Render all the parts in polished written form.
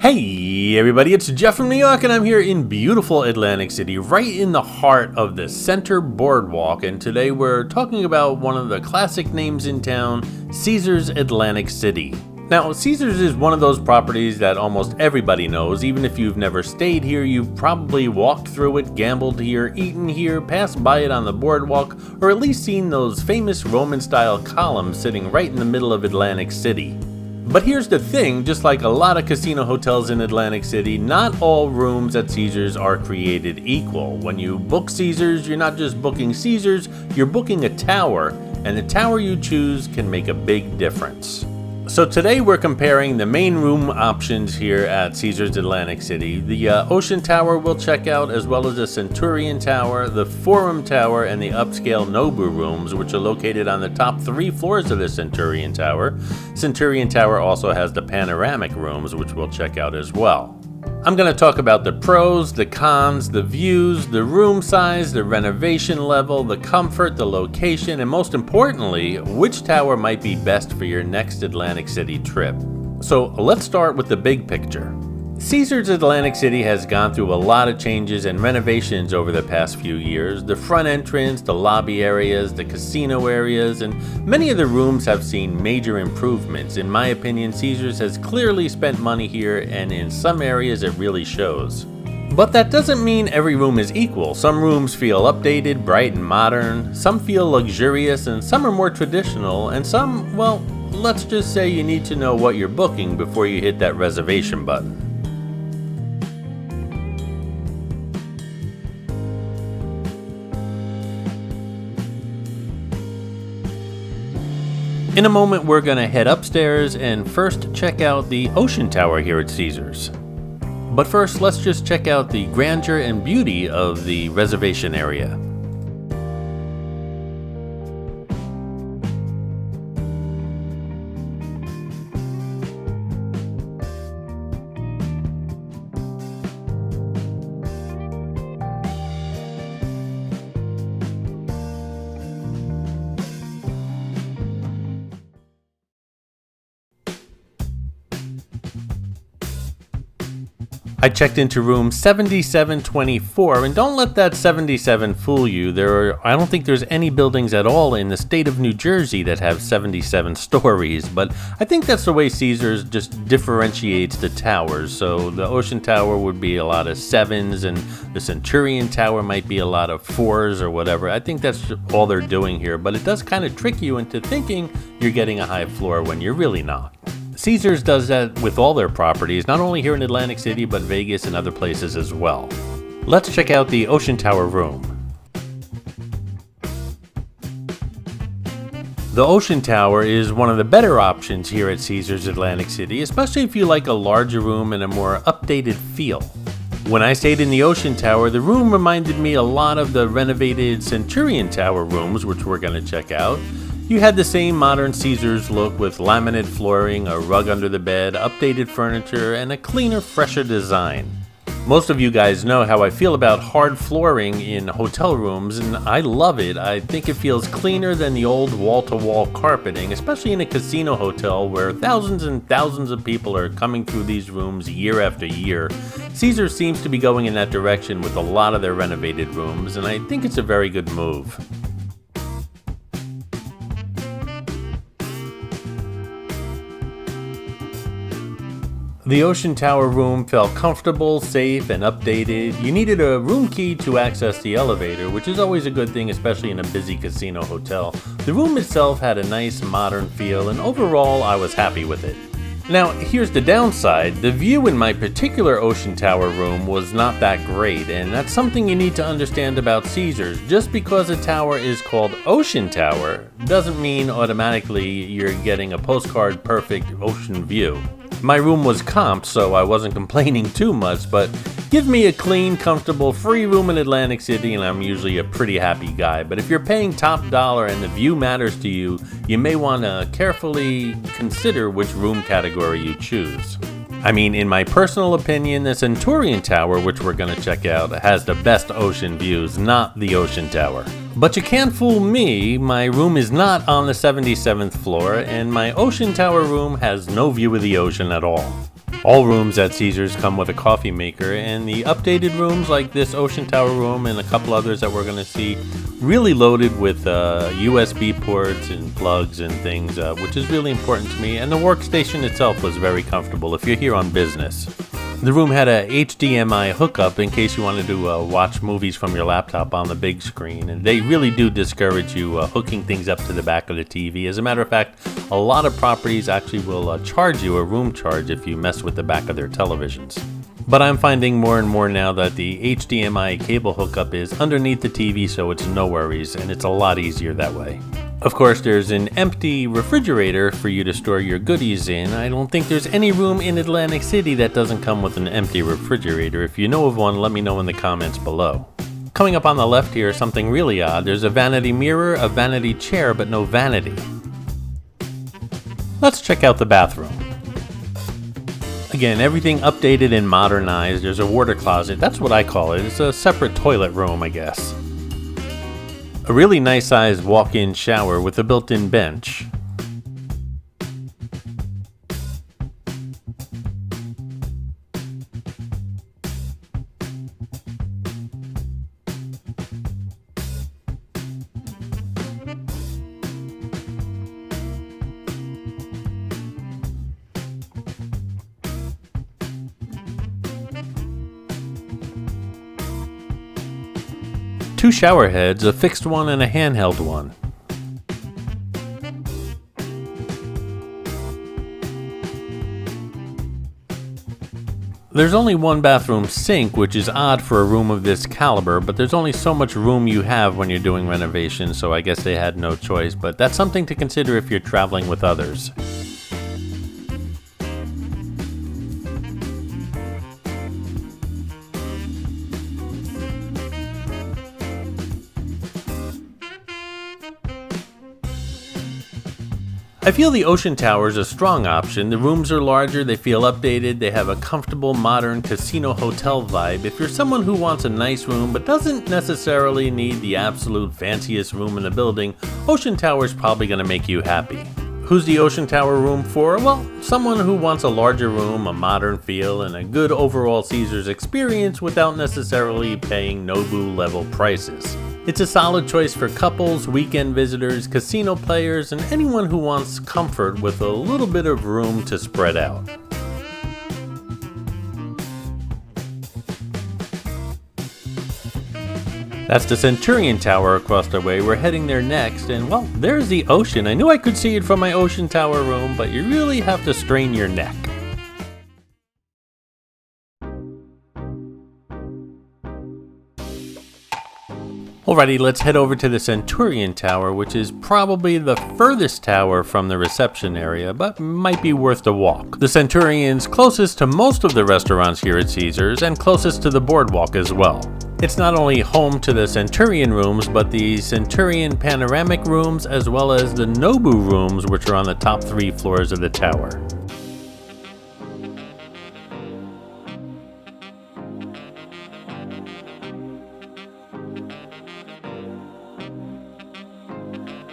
Hey everybody, it's Jeff from New York and I'm here in beautiful Atlantic City, right in the heart of the Center Boardwalk, and today we're talking about one of the classic names in town, Caesars Atlantic City. Now, Caesars is one of those properties that almost everybody knows. Even if you've never stayed here, you've probably walked through it, gambled here, eaten here, passed by it on the boardwalk, or at least seen those famous Roman-style columns sitting right in the middle of Atlantic City. But here's the thing, just like a lot of casino hotels in Atlantic City, not all rooms at Caesars are created equal. When you book Caesars, you're not just booking Caesars, you're booking a tower, and the tower you choose can make a big difference. So today we're comparing the main room options here at Caesars Atlantic City. The Ocean Tower we'll check out, as well as the Centurion Tower, the Forum Tower, and the upscale NOBU rooms, which are located on the top 3 floors of the Centurion Tower. Centurion Tower also has the panoramic rooms, which we'll check out as well. I'm going to talk about the pros, the cons, the views, the room size, the renovation level, the comfort, the location, and most importantly, which tower might be best for your next Atlantic City trip. So let's start with the big picture. Caesars Atlantic City has gone through a lot of changes and renovations over the past few years. The front entrance, the lobby areas, the casino areas, and many of the rooms have seen major improvements. In my opinion, Caesars has clearly spent money here, and in some areas it really shows. But that doesn't mean every room is equal. Some rooms feel updated, bright, and modern. Some feel luxurious, and some are more traditional, and some, well, let's just say you need to know what you're booking before you hit that reservation button. In a moment, we're going to head upstairs and first check out the Ocean Tower here at Caesars. But first, let's just check out the grandeur and beauty of the reservation area. I checked into room 7724, and don't let that 77 fool you. I don't think there's any buildings at all in the state of New Jersey that have 77 stories, but I think that's the way Caesars just differentiates the towers. So the Ocean Tower would be a lot of 7s, and the Centurion Tower might be a lot of 4s or whatever. I think that's all they're doing here, but it does kind of trick you into thinking you're getting a high floor when you're really not. Caesars does that with all their properties, not only here in Atlantic City, but Vegas and other places as well. Let's check out the Ocean Tower room. The Ocean Tower is one of the better options here at Caesars Atlantic City, especially if you like a larger room and a more updated feel. When I stayed in the Ocean Tower, the room reminded me a lot of the renovated Centurion Tower rooms, which we're going to check out. You had the same modern Caesars look with laminate flooring, a rug under the bed, updated furniture, and a cleaner, fresher design. Most of you guys know how I feel about hard flooring in hotel rooms, and I love it. I think it feels cleaner than the old wall-to-wall carpeting, especially in a casino hotel where thousands and thousands of people are coming through these rooms year after year. Caesars seems to be going in that direction with a lot of their renovated rooms, and I think it's a very good move. The Ocean Tower room felt comfortable, safe, and updated. You needed a room key to access the elevator, which is always a good thing, especially in a busy casino hotel. The room itself had a nice modern feel, and overall I was happy with it. Now, here's the downside. The view in my particular Ocean Tower room was not that great, and that's something you need to understand about Caesars. Just because a tower is called Ocean Tower doesn't mean automatically you're getting a postcard perfect ocean view. My room was comped, so I wasn't complaining too much, but give me a clean, comfortable, free room in Atlantic City and I'm usually a pretty happy guy. But if you're paying top dollar and the view matters to you, you may want to carefully consider which room category you choose. I mean, in my personal opinion, the Centurion Tower, which we're going to check out, has the best ocean views, not the Ocean Tower. But you can't fool me, my room is not on the 77th floor, and my Ocean Tower room has no view of the ocean at all. All rooms at Caesars come with a coffee maker, and the updated rooms like this Ocean Tower room and a couple others that we're going to see really loaded with USB ports and plugs and things, which is really important to me. And the workstation itself was very comfortable if you're here on business. The room had a HDMI hookup in case you wanted to watch movies from your laptop on the big screen, and they really do discourage you hooking things up to the back of the TV. As a matter of fact, a lot of properties actually will charge you a room charge if you mess with the back of their televisions. But I'm finding more and more now that the HDMI cable hookup is underneath the TV, so it's no worries, and it's a lot easier that way. Of course, there's an empty refrigerator for you to store your goodies in. I don't think there's any room in Atlantic City that doesn't come with an empty refrigerator. If you know of one, let me know in the comments below. Coming up on the left here, something really odd. There's a vanity mirror, a vanity chair, but no vanity. Let's check out the bathroom. Again, everything updated and modernized. There's a water closet. That's what I call it. It's a separate toilet room, I guess. A really nice sized walk-in shower with a built-in bench. Two shower heads, a fixed one and a handheld one. There's only one bathroom sink, which is odd for a room of this caliber, but there's only so much room you have when you're doing renovations, so I guess they had no choice, but that's something to consider if you're traveling with others. I feel the Ocean Tower is a strong option. The rooms are larger, they feel updated, they have a comfortable modern casino hotel vibe. If you're someone who wants a nice room but doesn't necessarily need the absolute fanciest room in the building, Ocean Tower is probably going to make you happy. Who's the Ocean Tower room for? Well, someone who wants a larger room, a modern feel, and a good overall Caesars experience without necessarily paying NOBU level prices. It's a solid choice for couples, weekend visitors, casino players, and anyone who wants comfort with a little bit of room to spread out. That's the Centurion Tower across the way. We're heading there next, and well, there's the ocean. I knew I could see it from my Ocean Tower room, but you really have to strain your neck. Alrighty, let's head over to the Centurion Tower, which is probably the furthest tower from the reception area, but might be worth the walk. The Centurion's closest to most of the restaurants here at Caesars, and closest to the Boardwalk as well. It's not only home to the Centurion rooms, but the Centurion panoramic rooms, as well as the NOBU rooms, which are on the top 3 floors of the tower.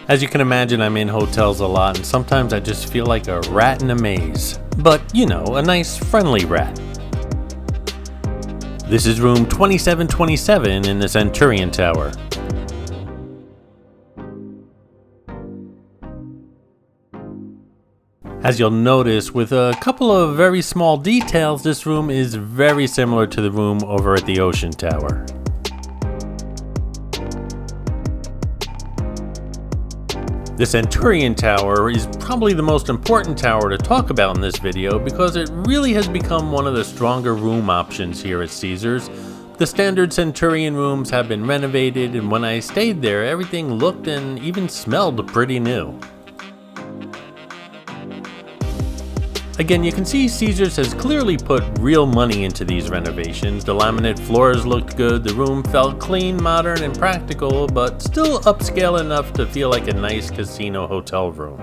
As you can imagine, I'm in hotels a lot, and sometimes I just feel like a rat in a maze. But, you know, a nice, friendly rat. This is room 2727 in the Centurion Tower. As you'll notice, with a couple of very small details, this room is very similar to the room over at the Ocean Tower. The Centurion Tower is probably the most important tower to talk about in this video because it really has become one of the stronger room options here at Caesars. The standard Centurion rooms have been renovated, and when I stayed there, everything looked and even smelled pretty new. Again, you can see Caesars has clearly put real money into these renovations. The laminate floors looked good, the room felt clean, modern, and practical, but still upscale enough to feel like a nice casino hotel room.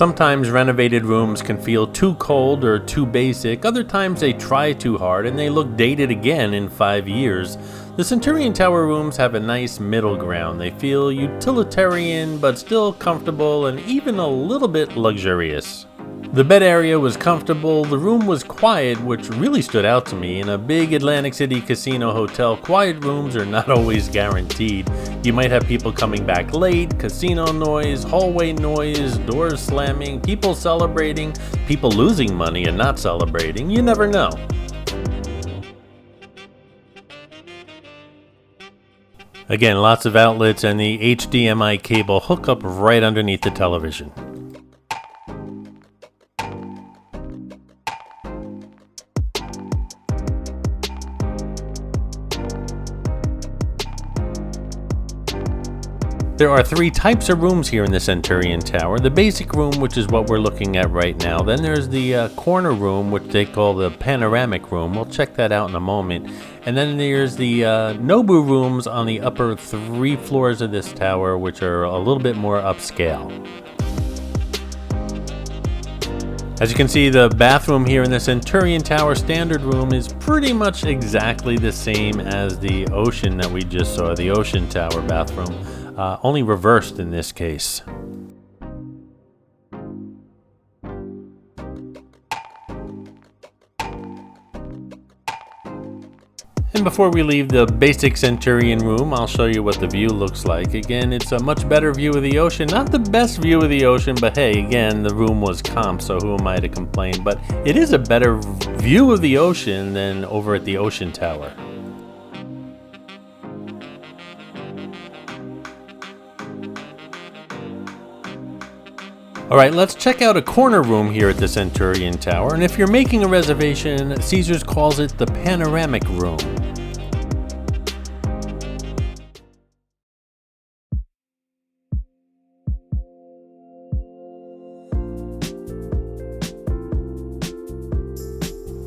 Sometimes renovated rooms can feel too cold or too basic, other times they try too hard and they look dated again in 5 years. The Centurion Tower rooms have a nice middle ground. They feel utilitarian but still comfortable and even a little bit luxurious. The bed area was comfortable, the room was quiet, which really stood out to me. In a big Atlantic City casino hotel, quiet rooms are not always guaranteed. You might have people coming back late, casino noise, hallway noise, doors slamming, people celebrating, people losing money and not celebrating. You never know. Again, lots of outlets and the HDMI cable hook up right underneath the television. There are 3 types of rooms here in the Centurion Tower. The basic room, which is what we're looking at right now. Then there's the corner room, which they call the panoramic room. We'll check that out in a moment. And then there's the NOBU rooms on the upper 3 floors of this tower, which are a little bit more upscale. As you can see, the bathroom here in the Centurion Tower standard room is pretty much exactly the same as the Ocean that we just saw, the Ocean Tower bathroom. Only reversed in this case. And before we leave the basic Centurion room, I'll show you what the view looks like. Again, it's a much better view of the ocean. Not the best view of the ocean, but hey, again, the room was comped, so who am I to complain? But it is a better view of the ocean than over at the Ocean Tower. Alright, let's check out a corner room here at the Centurion Tower, and if you're making a reservation, Caesars calls it the panoramic room.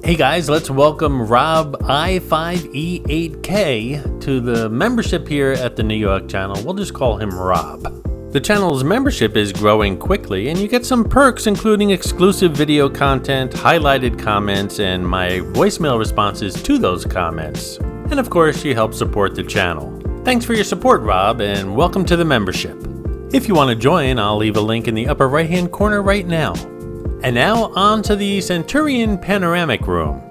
Hey guys, let's welcome Rob I5E8K to the membership here at the New York channel. We'll just call him Rob. The channel's membership is growing quickly, and you get some perks including exclusive video content, highlighted comments, and my voicemail responses to those comments. And of course, you help support the channel. Thanks for your support, Rob, and welcome to the membership. If you want to join, I'll leave a link in the upper right-hand corner right now. And now, on to the Centurion Panoramic Room.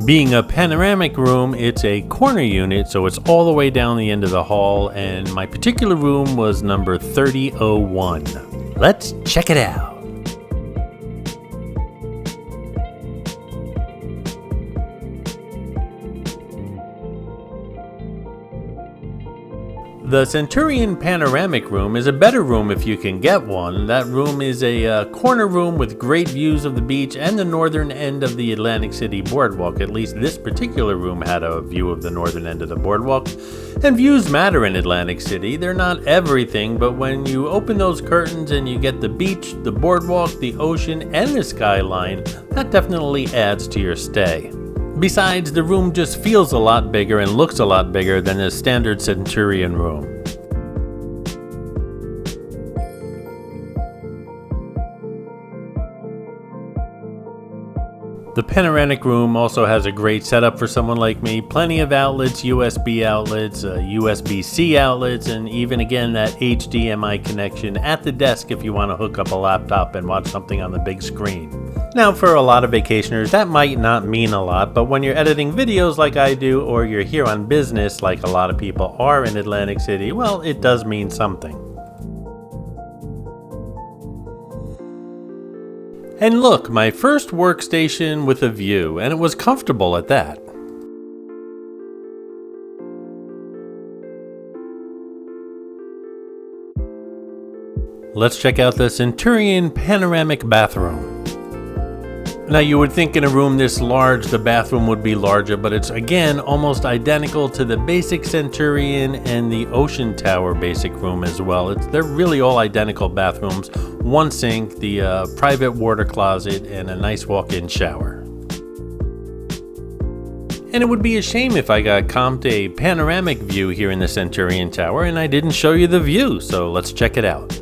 Being a panoramic room, it's a corner unit, so it's all the way down the end of the hall, and my particular room was number 3001. Let's check it out. The Centurion Panoramic Room is a better room if you can get one. That room is a corner room with great views of the beach and the northern end of the Atlantic City Boardwalk. At least this particular room had a view of the northern end of the boardwalk. And views matter in Atlantic City. They're not everything, but when you open those curtains and you get the beach, the boardwalk, the ocean, and the skyline, that definitely adds to your stay. Besides, the room just feels a lot bigger and looks a lot bigger than a standard Centurion room. The panoramic room also has a great setup for someone like me. Plenty of outlets, USB outlets, USB-C outlets, and even again that HDMI connection at the desk if you want to hook up a laptop and watch something on the big screen. Now, for a lot of vacationers, that might not mean a lot, but when you're editing videos like I do, or you're here on business like a lot of people are in Atlantic City, well, it does mean something. And look, my first workstation with a view, and it was comfortable at that. Let's check out the Centurion Panoramic Bathroom. Now you would think in a room this large the bathroom would be larger, but it's again almost identical to the basic Centurion and the Ocean Tower basic room as well. They're really all identical bathrooms. One sink, the private water closet, and a nice walk-in shower. And it would be a shame if I got comped a panoramic view here in the Centurion Tower and I didn't show you the view, so let's check it out.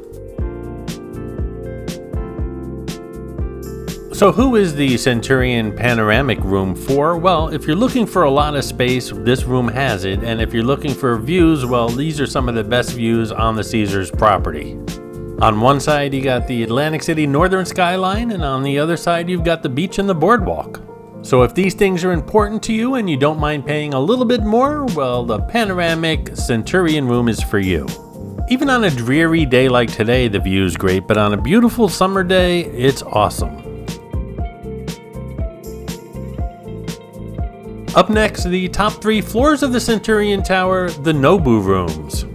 So who is the Centurion panoramic room for? Well, if you're looking for a lot of space, this room has it, and if you're looking for views, well, these are some of the best views on the Caesars property. On one side, you got the Atlantic City northern skyline, and on the other side, you've got the beach and the boardwalk. So if these things are important to you and you don't mind paying a little bit more, well, the panoramic Centurion room is for you. Even on a dreary day like today, the view's great, but on a beautiful summer day, it's awesome. Up next, the top 3 floors of the Centurion Tower, the NOBU rooms.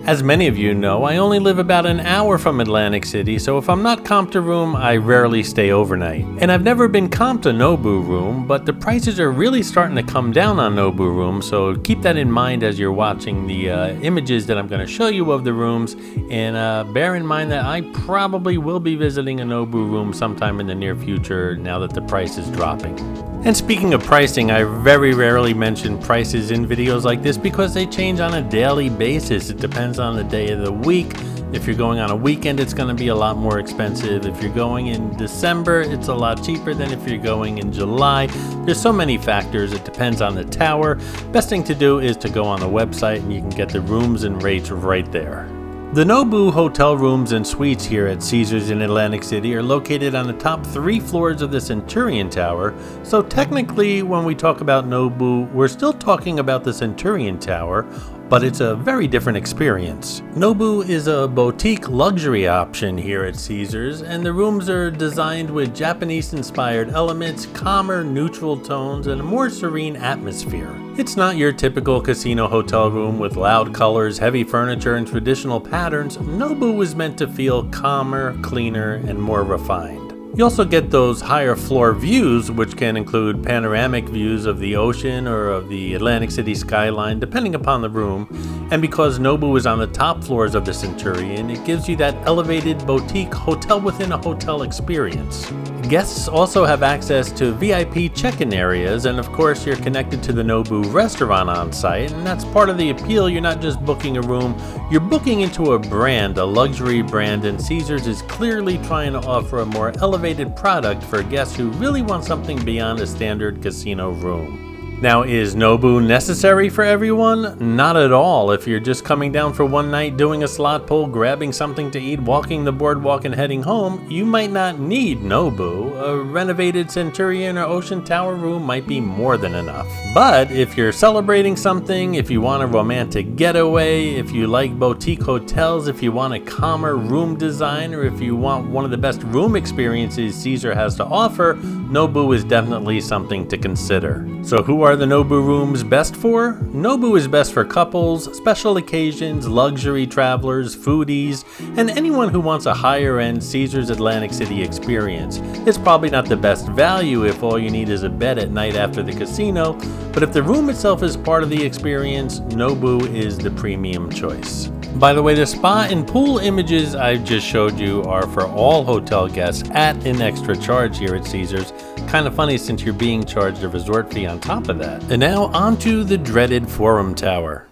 As many of you know, I only live about an hour from Atlantic City, so if I'm not comped a room, I rarely stay overnight. And I've never been comped a NOBU room, but the prices are really starting to come down on NOBU rooms, so keep that in mind as you're watching the images that I'm going to show you of the rooms, and bear in mind that I probably will be visiting a NOBU room sometime in the near future now that the price is dropping. And speaking of pricing, I very rarely mention prices in videos like this because they change on a daily basis. It depends on the day of the week. If you're going on a weekend, it's going to be a lot more expensive. If you're going in December, it's a lot cheaper than if you're going in July. There's so many factors. It depends on the tower. Best thing to do is to go on the website and you can get the rooms and rates right there. The NOBU Hotel rooms and suites here at Caesars in Atlantic City are located on the top 3 floors of the Centurion Tower, so technically when we talk about NOBU, we're still talking about the Centurion Tower, but it's a very different experience. NOBU is a boutique luxury option here at Caesars, and the rooms are designed with Japanese-inspired elements, calmer, neutral tones, and a more serene atmosphere. It's not your typical casino hotel room with loud colors, heavy furniture, and traditional patterns. NOBU is meant to feel calmer, cleaner, and more refined. You also get those higher floor views, which can include panoramic views of the ocean or of the Atlantic City skyline, depending upon the room. And because NOBU is on the top floors of the Centurion, it gives you that elevated boutique hotel within a hotel experience. Guests also have access to VIP check-in areas, and of course you're connected to the NOBU restaurant on site, and that's part of the appeal. You're not just booking a room, you're booking into a brand, a luxury brand, and Caesars is clearly trying to offer a more elevated product for guests who really want something beyond a standard casino room. Now, is NOBU necessary for everyone? Not at all. If you're just coming down for one night, doing a slot pull, grabbing something to eat, walking the boardwalk and heading home, you might not need NOBU. A renovated Centurion or Ocean Tower room might be more than enough. But if you're celebrating something, if you want a romantic getaway, if you like boutique hotels, if you want a calmer room design, or if you want one of the best room experiences Caesar has to offer, NOBU is definitely something to consider. So who are the NOBU rooms best for? NOBU is best for couples, special occasions, luxury travelers, foodies, and anyone who wants a higher-end Caesars Atlantic City experience. It's probably not the best value if all you need is a bed at night after the casino, but if the room itself is part of the experience, NOBU is the premium choice. By the way, the spa and pool images I just showed you are for all hotel guests at an extra charge here at Caesars. Kind of funny since you're being charged a resort fee on top of that. And now onto the dreaded Forum Tower.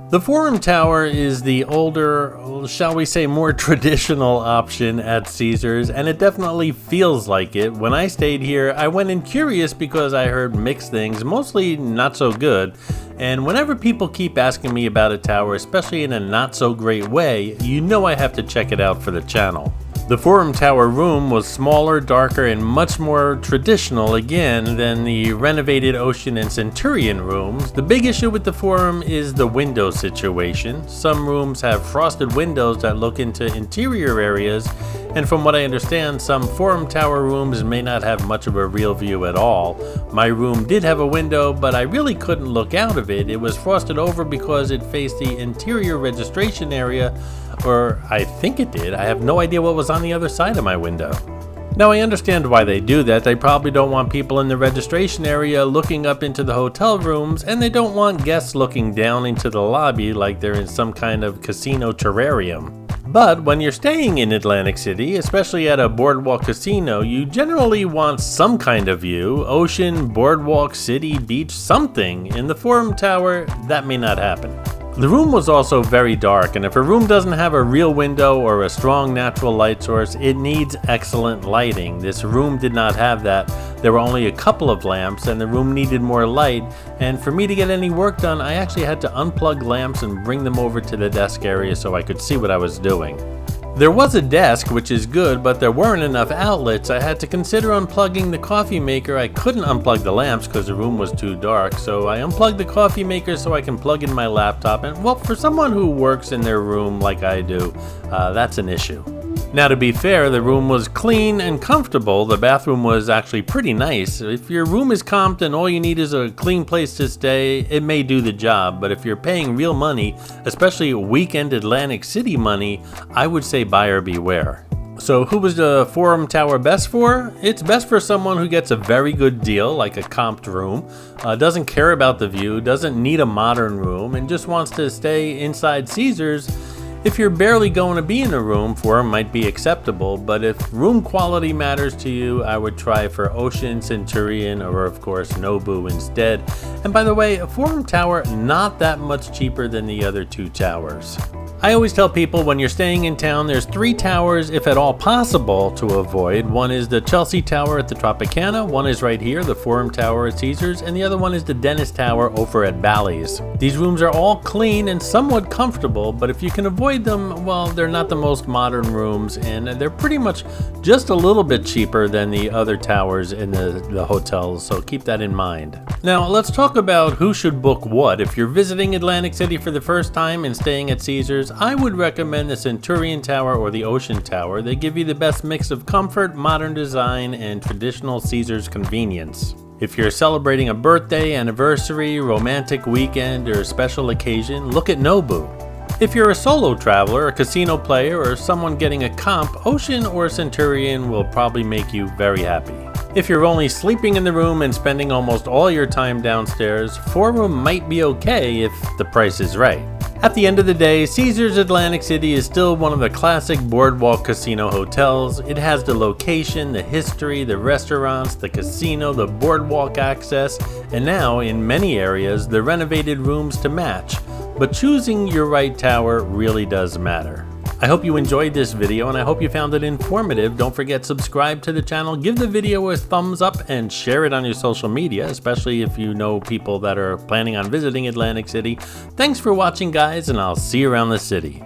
The Forum Tower is the older, shall we say more traditional option at Caesars, and it definitely feels like it. When I stayed here, I went in curious because I heard mixed things, mostly not so good. And whenever people keep asking me about a tower, especially in a not so great way, you know I have to check it out for the channel. The Forum Tower room was smaller, darker, and much more traditional again than the renovated Ocean and Centurion rooms. The big issue with the Forum is the window situation. Some rooms have frosted windows that look into interior areas, and from what I understand, some Forum Tower rooms may not have much of a real view at all. My room did have a window, but I really couldn't look out of it. It was frosted over because it faced the interior registration area, or I think it did. I have no idea what was on the other side of my window. Now I understand why they do that. They probably don't want people in the registration area looking up into the hotel rooms, and they don't want guests looking down into the lobby like they're in some kind of casino terrarium. But when you're staying in Atlantic City, especially at a Boardwalk casino, you generally want some kind of view, ocean, boardwalk, city, beach, something. In the Forum Tower, that may not happen. The room was also very dark, and if a room doesn't have a real window or a strong natural light source, it needs excellent lighting. This room did not have that. There were only a couple of lamps, and the room needed more light, and for me to get any work done, I actually had to unplug lamps and bring them over to the desk area so I could see what I was doing. There was a desk, which is good, but there weren't enough outlets. I had to consider unplugging the coffee maker. I couldn't unplug the lamps because the room was too dark, so I unplugged the coffee maker so I can plug in my laptop. And well, for someone who works in their room like I do, that's an issue. Now, to be fair, the room was clean and comfortable. The bathroom was actually pretty nice. If your room is comped and all you need is a clean place to stay, it may do the job. But if you're paying real money, especially weekend Atlantic City money, I would say buyer beware. So who was the Forum Tower best for? It's best for someone who gets a very good deal, like a comped room, doesn't care about the view, doesn't need a modern room, and just wants to stay inside Caesars. If you're barely going to be in a room, Forum might be acceptable, but if room quality matters to you, I would try for Ocean, Centurion, or of course NOBU instead. And by the way, a Forum Tower not that much cheaper than the other two towers. I always tell people when you're staying in town, there's 3 towers, if at all possible, to avoid. One is the Chelsea Tower at the Tropicana, one is right here, the Forum Tower at Caesars, and the other one is the Dennis Tower over at Bally's. These rooms are all clean and somewhat comfortable, but if you can avoid them, well, they're not the most modern rooms, and they're pretty much just a little bit cheaper than the other towers in the hotels, so keep that in mind. Now, let's talk about who should book what. If you're visiting Atlantic City for the first time and staying at Caesars, I would recommend the Centurion Tower or the Ocean Tower. They give you the best mix of comfort, modern design, and traditional Caesars convenience. If you're celebrating a birthday, anniversary, romantic weekend, or special occasion, look at NOBU. If you're a solo traveler, a casino player, or someone getting a comp, Ocean or Centurion will probably make you very happy. If you're only sleeping in the room and spending almost all your time downstairs, 4-room might be okay if the price is right. At the end of the day, Caesars Atlantic City is still one of the classic Boardwalk casino hotels. It has the location, the history, the restaurants, the casino, the boardwalk access, and now, in many areas, the renovated rooms to match. But choosing your right tower really does matter. I hope you enjoyed this video and I hope you found it informative. Don't forget, subscribe to the channel, give the video a thumbs up, and share it on your social media, especially if you know people that are planning on visiting Atlantic City. Thanks for watching, guys, and I'll see you around the city.